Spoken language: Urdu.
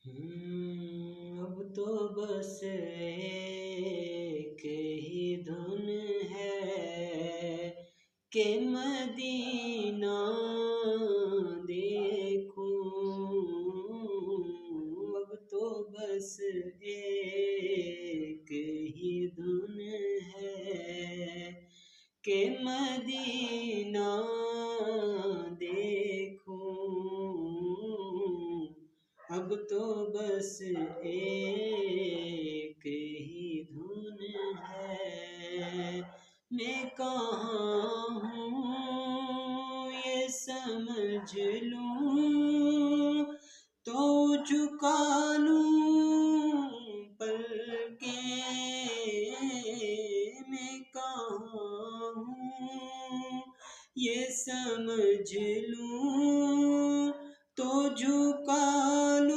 اب تو بس ایک ہی دھن ہے کہ مدینہ دیکھوں، اب تو بس ایک ہی دھن ہے کہ مدینہ دیکھوں، اب تو بس ایک ہی دھن ہے۔ میں کہاں ہوں یہ سمجھ لوں تو جھکا لوں پلکیں، میں کہاں ہوں یہ سمجھ لوں